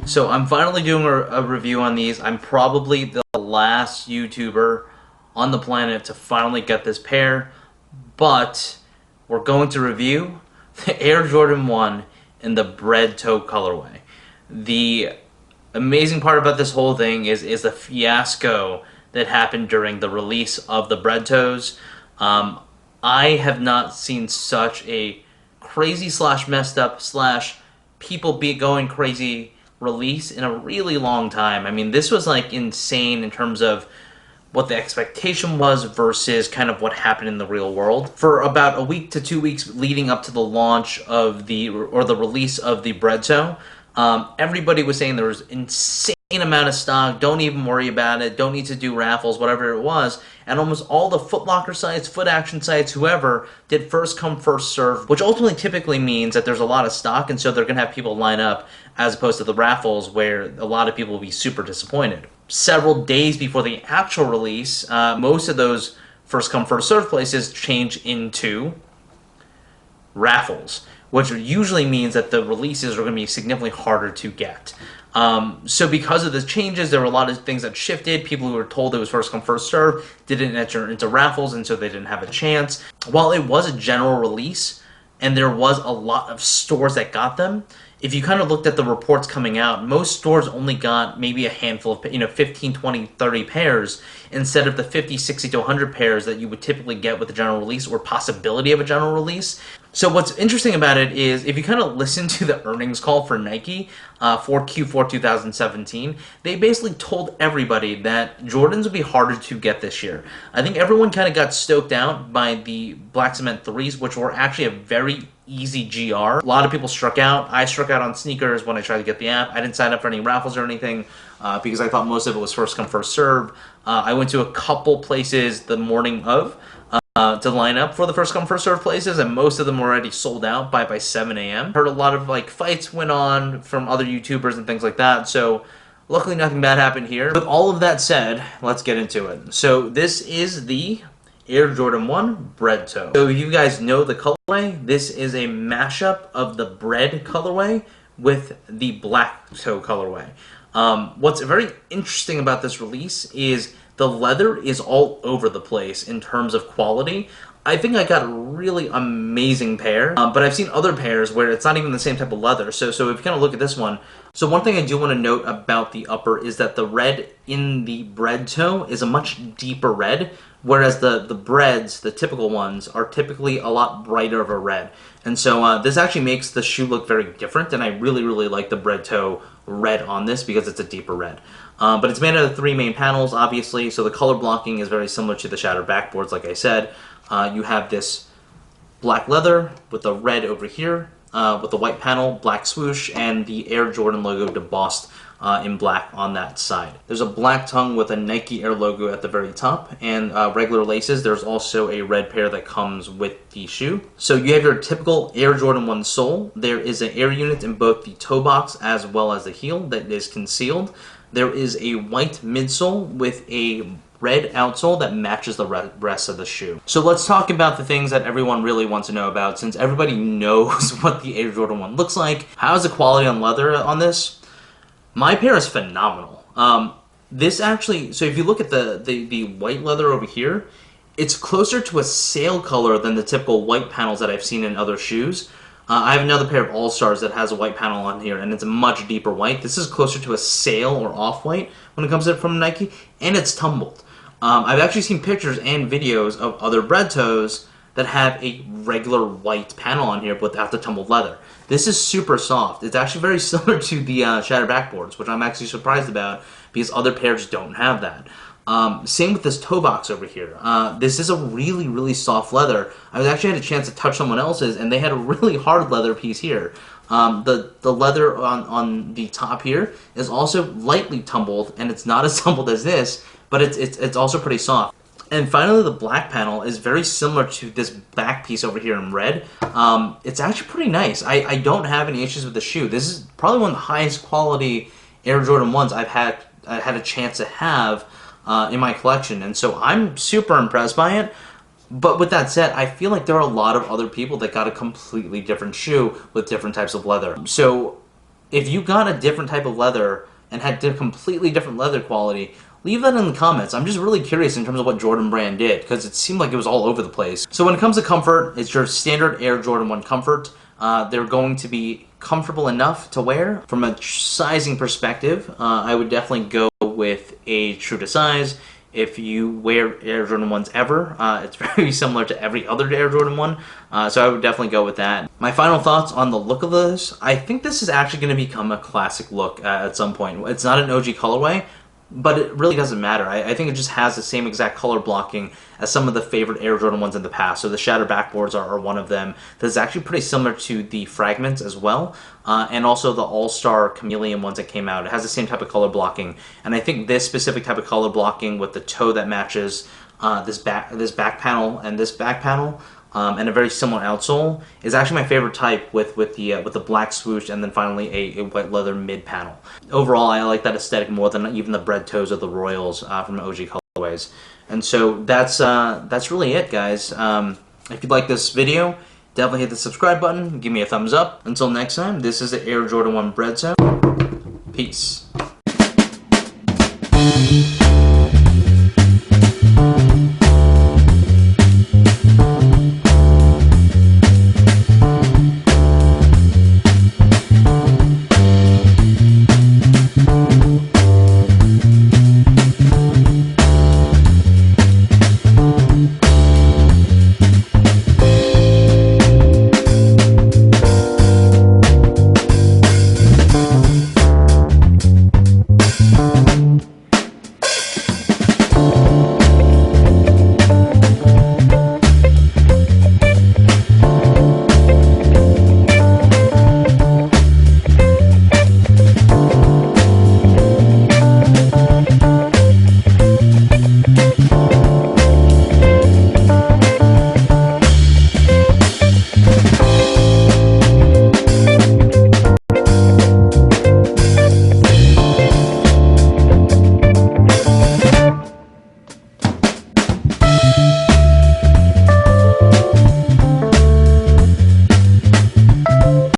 So I'm finally doing a review on these. I'm probably the last YouTuber on the planet to finally get this pair, but we're going to review the Air Jordan 1 in the Bred Toe colorway. The amazing part about this whole thing is the fiasco that happened during the release of the Bred Toes. I have not seen such a crazy slash messed up slash people be going crazy release in a really long time. I mean, this was like insane in terms of what the expectation was versus kind of what happened in the real world. For about a week to 2 weeks leading up to the launch of the release of the Bred Toe, everybody was saying there was insane amount of stock, don't even worry about it, don't need to do raffles, whatever it was. And almost all the Foot Locker sites, Foot Action sites, whoever, did first come, first serve, which ultimately typically means that there's a lot of stock, and so they're going to have people line up, as opposed to the raffles where a lot of people will be super disappointed. Several days before the actual release, most of those first come, first serve places change into raffles, which usually means that the releases are going to be significantly harder to get. So because of the changes, there were a lot of things that shifted. People who were told it was first come, first serve didn't enter into raffles, and so they didn't have a chance. While it was a general release, and there was a lot of stores that got them, if you kind of looked at the reports coming out, most stores only got maybe a handful of, 15, 20, 30 pairs instead of the 50, 60 to 100 pairs that you would typically get with a general release or possibility of a general release. So what's interesting about it is if you kind of listen to the earnings call for Nike for Q4 2017, they basically told everybody that Jordans would be harder to get this year. I think everyone kind of got stoked out by the Black Cement 3s, which were actually a very easy GR. A lot of people struck out. I struck out on sneakers when I tried to get the app. I didn't sign up for any raffles or anything because I thought most of it was first come, first serve. I went to a couple places the morning of to line up for the first come, first serve places, and most of them were already sold out by 7 a.m. Heard a lot of fights went on from other YouTubers and things like that, so luckily nothing bad happened here. With all of that said, let's get into it. So this is the Air Jordan 1 Bred Toe. So you guys know the colorway. This is a mashup of the Bred colorway with the Black Toe colorway. What's very interesting about this release is the leather is all over the place in terms of quality. I think I got a really amazing pair, but I've seen other pairs where it's not even the same type of leather. So if you kind of look at this one, so one thing I do want to note about the upper is that the red in the Bred Toe is a much deeper red, whereas the Breds, the typical ones, are typically a lot brighter of a red. And so this actually makes the shoe look very different, and I really, really like the Bred Toe red on this because it's a deeper red. But it's made out of 3 main panels, obviously, so the color blocking is very similar to the shattered backboards, like I said. You have this black leather with the red over here, with the white panel, black swoosh, and the Air Jordan logo embossed in black on that side. There's a black tongue with a Nike Air logo at the very top, and regular laces. There's also a red pair that comes with the shoe. So you have your typical Air Jordan 1 sole. There is an air unit in both the toe box as well as the heel that is concealed. There is a white midsole with a red outsole that matches the rest of the shoe. So let's talk about the things that everyone really wants to know about, since everybody knows what the Air Jordan 1 looks like. How's the quality on leather on this? My pair is phenomenal. This actually, so if you look at the white leather over here, it's closer to a sail color than the typical white panels that I've seen in other shoes. I have another pair of All-Stars that has a white panel on here, and it's a much deeper white. This is closer to a sail or off-white when it comes to from Nike, and it's tumbled. I've actually seen pictures and videos of other Bred Toes that have a regular white panel on here without the tumbled leather. This is super soft. It's actually very similar to the shattered backboards, which I'm actually surprised about because other pairs don't have that. Same with this toe box over here. This is a really, really soft leather. I actually had a chance to touch someone else's, and they had a really hard leather piece here. The leather on the top here is also lightly tumbled, and it's not as tumbled as this, but it's also pretty soft. And finally, the black panel is very similar to this back piece over here in red. It's actually pretty nice. I don't have any issues with the shoe. This is probably one of the highest quality Air Jordan 1s I've had a chance to have in my collection, and so I'm super impressed by it. But with that said, I feel like there are a lot of other people that got a completely different shoe with different types of leather. So if you got a different type of leather and had completely different leather quality, leave that in the comments. I'm just really curious in terms of what Jordan Brand did, because it seemed like it was all over the place. So when it comes to comfort, it's your standard Air Jordan 1 comfort. They're going to be comfortable enough to wear. From a sizing perspective, I would definitely go with a true to size. If you wear Air Jordan 1s ever, it's very similar to every other Air Jordan 1, so I would definitely go with that. My final thoughts on the look of this: I think this is actually going to become a classic look at some point. It's not an OG colorway, but it really doesn't matter. I think it just has the same exact color blocking as some of the favorite Air Jordan 1s in the past. So the shatter backboards are one of them. That's actually pretty similar to the Fragments as well, and also the All-Star Chameleon ones that came out. It has the same type of color blocking, and I think this specific type of color blocking with the toe that matches this back panel and this back panel, and a very similar outsole, is actually my favorite type with the black swoosh and then finally a white leather mid panel. Overall, I like that aesthetic more than even the Bred Toes or the Royals from OG colorways. And so that's really it, guys. If you like this video, definitely hit the subscribe button, give me a thumbs up. Until next time, this is the Air Jordan 1 Bred Toe. Peace.